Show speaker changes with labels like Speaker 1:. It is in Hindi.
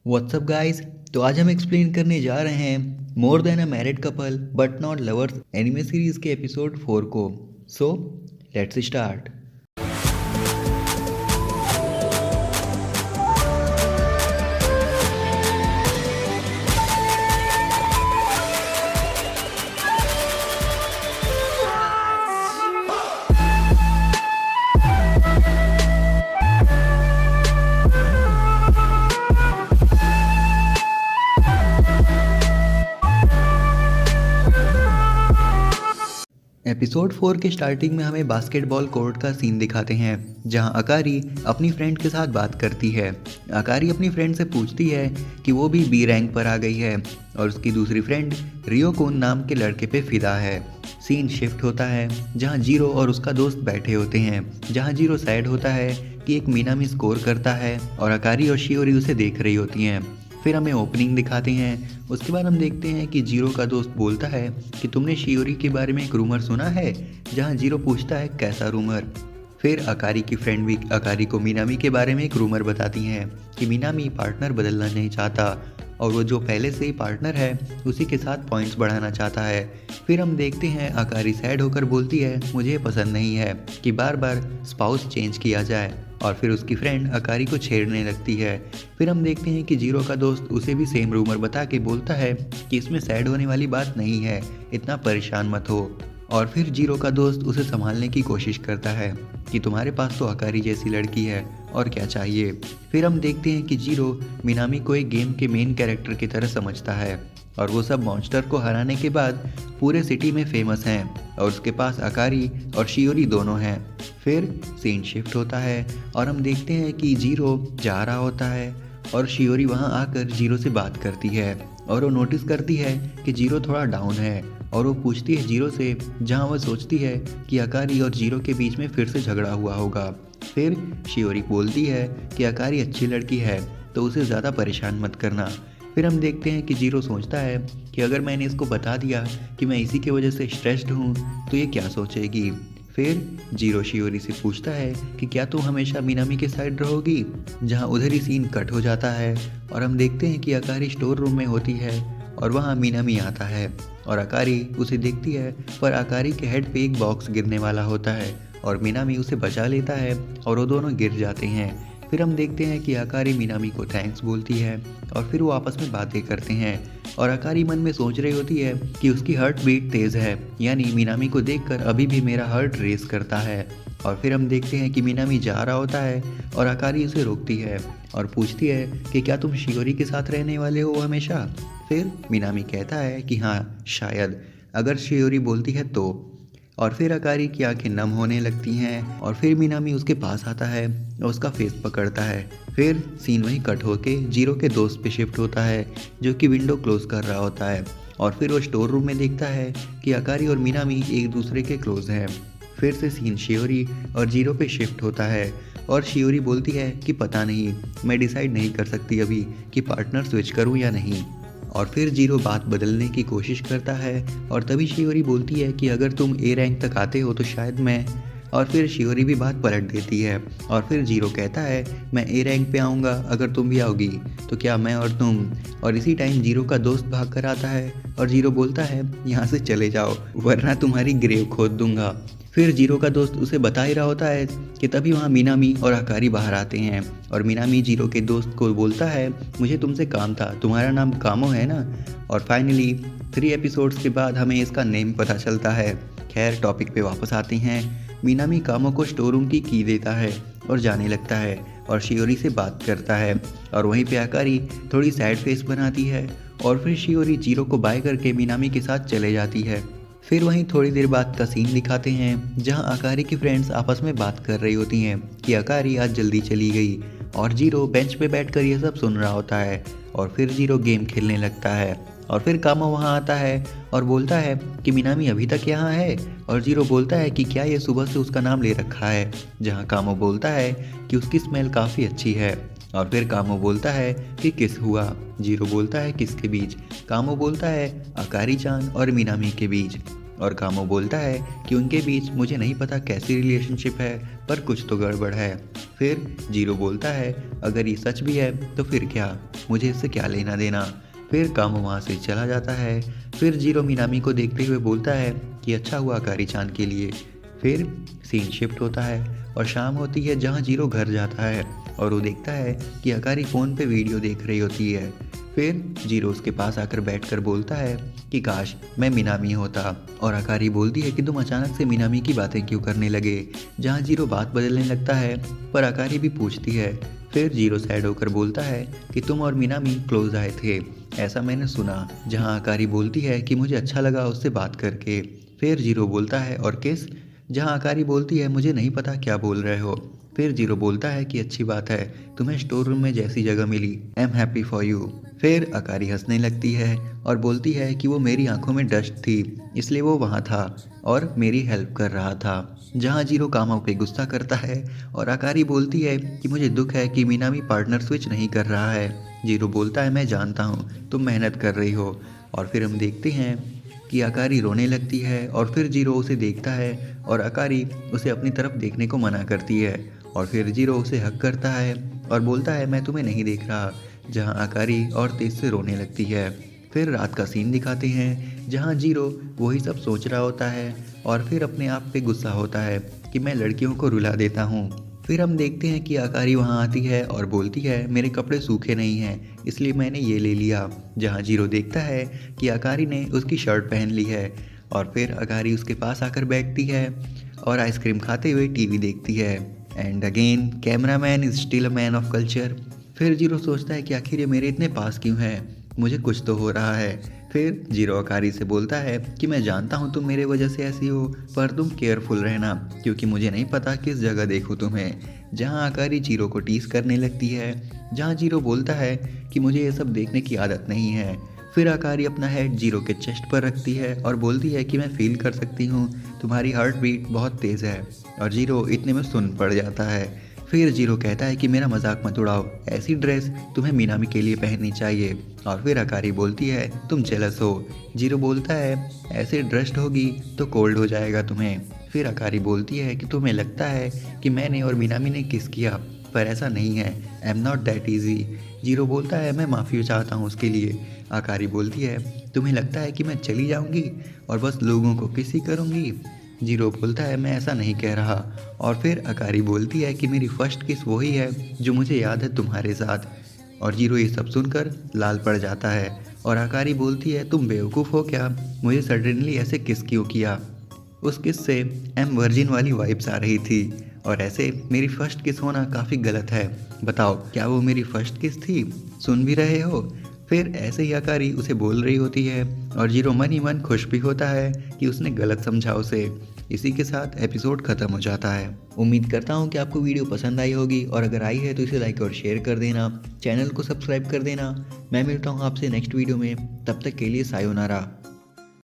Speaker 1: WhatsApp guys. तो आज हम एक्सप्लेन करने जा रहे हैं more than a married couple but not lovers anime series के एपिसोड 4 को। So let's start. एपिसोड 4 के स्टार्टिंग में हमें बास्केटबॉल कोर्ट का सीन दिखाते हैं जहां अकारी अपनी फ्रेंड के साथ बात करती है। अकारी अपनी फ्रेंड से पूछती है कि वो भी बी रैंक पर आ गई है और उसकी दूसरी फ्रेंड रियो कुन नाम के लड़के पे फिदा है। सीन शिफ्ट होता है जहां जीरो और उसका दोस्त बैठे होते हैं, जहां जीरो सैड होता है कि एक मीनामी स्कोर करता है और अकारी और शियोरी उसे देख रही होती हैं। फिर हमें ओपनिंग दिखाते हैं। उसके बाद हम देखते हैं कि जीरो का दोस्त बोलता है कि तुमने शियोरी के बारे में एक रूमर सुना है, जहां जीरो पूछता है कैसा रूमर। फिर अकारी की फ्रेंड भी अकारी को मीनामी के बारे में एक रूमर बताती हैं कि मीनामी पार्टनर बदलना नहीं चाहता और वो जो पहले से ही पार्टनर है उसी के साथ पॉइंट्स बढ़ाना चाहता है। फिर हम देखते हैं अकारी सैड होकर बोलती है मुझे पसंद नहीं है कि बार बार स्पाउस चेंज किया जाए और फिर उसकी फ्रेंड अकारी को छेड़ने लगती है। फिर हम देखते हैं कि जीरो का दोस्त उसे भी सेम रूमर बता के बोलता है कि इसमें सैड होने वाली बात नहीं है, इतना परेशान मत हो। और फिर जीरो का दोस्त उसे संभालने की कोशिश करता है कि तुम्हारे पास तो अकारी जैसी लड़की है और क्या चाहिए। फिर हम देखते हैं कि जीरो मिनामी को एक गेम के मेन कैरेक्टर की तरह समझता है और वो सब मॉन्स्टर को हराने के बाद पूरे सिटी में फेमस हैं और उसके पास अकारी और शियोरी दोनों हैं। फिर सीन शिफ्ट होता है और हम देखते हैं कि जीरो जा रहा होता है और शियोरी वहाँ आकर जीरो से बात करती है और वो नोटिस करती है कि जीरो थोड़ा डाउन है और वो पूछती है जीरो से, जहाँ वह सोचती है कि अकारी और जीरो के बीच में फिर से झगड़ा हुआ होगा। फिर शियोरी बोलती है कि अकारी अच्छी लड़की है तो उसे ज़्यादा परेशान मत करना। फिर हम देखते हैं कि जीरो सोचता है कि अगर मैंने इसको बता दिया कि मैं इसी की वजह से स्ट्रेस्ड हूँ तो ये क्या सोचेगी। फिर जीरो शियोरी से पूछता है कि क्या तुम हमेशा मिनामी के साइड रहोगी, जहाँ उधर ही सीन कट हो जाता है और हम देखते हैं कि अकारी स्टोर रूम में होती है और वहाँ मिनामी आता है और अकारी उसे देखती है पर अकारी के हेड पे एक बॉक्स गिरने वाला होता है और मिनामी उसे बचा लेता है और वो दोनों गिर जाते हैं। फिर हम देखते हैं कि अकारी मिनामी को थैंक्स बोलती है और फिर वो आपस में बातें करते हैं और अकारी मन में सोच रही होती है कि उसकी हार्ट बीट तेज़ है, यानी मिनामी को देखकर अभी भी मेरा हार्ट रेस करता है। और फिर हम देखते हैं कि मिनामी जा रहा होता है और अकारी उसे रोकती है और पूछती है कि क्या तुम शियोरी के साथ रहने वाले हो हमेशा। फिर मिनामी कहता है कि हाँ शायद, अगर शियोरी बोलती है तो। और फिर अकारी की आंखें नम होने लगती हैं और फिर मिनामी उसके पास आता है और उसका फेस पकड़ता है। फिर सीन वहीं कट होके जीरो के दोस्त पे शिफ्ट होता है जो कि विंडो क्लोज कर रहा होता है और फिर वो स्टोर रूम में देखता है कि अकारी और मिनामी एक दूसरे के क्लोज हैं। फिर से सीन शियोरी और जीरो पे शिफ्ट होता है और शियोरी बोलती है कि पता नहीं, मैं डिसाइड नहीं कर सकती अभी कि पार्टनर स्विच करूं या नहीं। और फिर जीरो बात बदलने की कोशिश करता है और तभी शियोरी बोलती है कि अगर तुम ए रैंक तक आते हो तो शायद मैं। और फिर शियोरी भी बात पलट देती है और फिर जीरो कहता है मैं ए रैंक पे आऊँगा अगर तुम भी आओगी तो क्या मैं और तुम। और इसी टाइम जीरो का दोस्त भाग कर आता है और जीरो बोलता है यहाँ से चले जाओ वरना तुम्हारी ग्रेव खोद दूंगा। फिर जीरो का दोस्त उसे बता ही रहा होता है कि तभी वहाँ मिनामी और अकारी बाहर आते हैं और मिनामी जीरो के दोस्त को बोलता है मुझे तुमसे काम था, तुम्हारा नाम कामो है ना। और फाइनली 3 एपिसोड्स के बाद हमें इसका नेम पता चलता है। खैर टॉपिक पे वापस आते हैं। मिनामी कामो को स्टोर रूम की की देता है और जाने लगता है और शियोरी से बात करता है और वहीं पे अकारी थोड़ी सैड फेस बनाती है और फिर शियोरी जीरो को बाय करके मिनामी के साथ चले जाती है। फिर वहीं थोड़ी देर बाद का सीन दिखाते हैं जहां अकारी की फ्रेंड्स आपस में बात कर रही होती हैं कि अकारी आज जल्दी चली गई और जीरो बेंच पे बैठकर ये सब सुन रहा होता है और फिर जीरो गेम खेलने लगता है और फिर कामो वहां आता है और बोलता है कि मिनामी अभी तक यहाँ है और जीरो बोलता है कि क्या ये सुबह से उसका नाम ले रखा है, जहाँ कामो बोलता है कि उसकी स्मेल काफ़ी अच्छी है। और फिर कामो बोलता है कि किस हुआ, जीरो बोलता है किसके बीच, कामो बोलता है अकारी चान और मिनामी के बीच। और कामो बोलता है कि उनके बीच मुझे नहीं पता कैसी रिलेशनशिप है, पर कुछ तो गड़बड़ है। फिर जीरो बोलता है अगर ये सच भी है तो फिर क्या, मुझे इससे क्या लेना देना। फिर कामो वहाँ से चला जाता है। फिर जीरो मिनामी को देखते हुए बोलता है कि अच्छा हुआ अकारी चान के लिए। फिर सीन शिफ्ट होता है और शाम होती है जहाँ जीरो घर जाता है और वो देखता है कि अकारी फ़ोन पे वीडियो देख रही होती है। फिर जीरो उसके पास आकर बैठकर बोलता है कि काश मैं मिनामी होता, और अकारी बोलती है कि तुम अचानक से मिनामी की बातें क्यों करने लगे। जहाँ जीरो बात बदलने लगता है पर अकारी भी पूछती है। फिर जीरो सैड होकर बोलता है कि तुम और मिनामी क्लोज आए थे, ऐसा मैंने सुना। जहाँ अकारी बोलती है कि मुझे अच्छा लगा उससे बात करके। फिर जीरो बोलता है और किस, जहाँ अकारी बोलती है मुझे नहीं पता क्या बोल रहे हो। फिर जीरो बोलता है कि अच्छी बात है, तुम्हें स्टोर रूम में जैसी जगह मिली, I am happy for you. फिर अकारी हंसने लगती है और बोलती है कि वो मेरी आंखों में डस्ट थी, इसलिए वो वहाँ था और मेरी हेल्प कर रहा था। जहाँ जीरो कामो पे गुस्सा करता है और अकारी बोलती है कि मुझे दुख है कि मिनामी पार्टनर स्विच नहीं कर रहा है। जीरो बोलता है मैं जानता हूँ तुम मेहनत कर रही हो। और फिर हम देखते हैं कि अकारी रोने लगती है और फिर जीरो उसे देखता है और अकारी उसे अपनी तरफ देखने को मना करती है। और फिर जीरो उसे हक करता है और बोलता है मैं तुम्हें नहीं देख रहा, जहाँ अकारी और तेज से रोने लगती है। फिर रात का सीन दिखाते हैं जहाँ जीरो वही सब सोच रहा होता है और फिर अपने आप पे गुस्सा होता है कि मैं लड़कियों को रुला देता हूँ। फिर हम देखते हैं कि अकारी वहाँ आती है और बोलती है मेरे कपड़े सूखे नहीं हैं, इसलिए मैंने ये ले लिया। जहाँ जीरो देखता है कि अकारी ने उसकी शर्ट पहन ली है और फिर अकारी उसके पास आकर बैठती है और आइसक्रीम खाते हुए टीवी देखती है। And again camera man is still a man of culture. फिर जीरो सोचता है कि आखिर ये मेरे इतने पास क्यों है, मुझे कुछ तो हो रहा है। फिर जीरो अकारी से बोलता है कि मैं जानता हूँ तुम मेरे वजह से ऐसी हो, पर तुम केयरफुल रहना क्योंकि मुझे नहीं पता किस जगह देखूँ तुम्हें। जहाँ अकारी जीरो को टीस करने लगती है, जहाँ जीरो बोलता है कि मुझे ये सब देखने की आदत नहीं है। फिर अकारी अपना हेड जीरो के चेस्ट पर रखती है और बोलती है कि मैं फील कर सकती हूँ तुम्हारी हार्ट बीट बहुत तेज़ है। और जीरो इतने में सुन पड़ जाता है। फिर जीरो कहता है कि मेरा मजाक मत उड़ाओ, ऐसी ड्रेस तुम्हें मिनामी के लिए पहननी चाहिए। और फिर अकारी बोलती है तुम जेलस हो। जीरो बोलता है ऐसे ड्रेस्ड होगी तो कोल्ड हो जाएगा तुम्हें। फिर अकारी बोलती है कि तुम्हें लगता है कि मैंने और मिनामी ने किस किया, पर ऐसा नहीं है, I am not that easy. Zero बोलता है मैं माफ़ी चाहता हूँ उसके लिए। अकारी बोलती है तुम्हें लगता है कि मैं चली जाऊँगी और बस लोगों को किसी करूँगी। जीरो बोलता है मैं ऐसा नहीं कह रहा। और फिर अकारी बोलती है कि मेरी फर्स्ट किस वही है जो मुझे याद है तुम्हारे साथ। और जीरो ये सब सुनकर लाल पड़ जाता है और अकारी बोलती है तुम बेवकूफ़ हो क्या, मुझे सडनली ऐसे किस क्यों किया। उस किस से एम वर्जिन वाली वाइब्स आ रही थी और ऐसे मेरी फर्स्ट किस होना काफ़ी गलत है। बताओ क्या वो मेरी फर्स्ट किस थी, सुन भी रहे हो। फिर ऐसे ही अकारी उसे बोल रही होती है और जीरो मन ही मन खुश भी होता है कि उसने गलत समझा उसे। इसी के साथ एपिसोड ख़त्म हो जाता है। उम्मीद करता हूँ कि आपको वीडियो पसंद आई होगी और अगर आई है तो इसे लाइक और शेयर कर देना, चैनल को सब्सक्राइब कर देना। मैं मिलता हूँ आपसे नेक्स्ट वीडियो में, तब तक के लिए सायोनारा।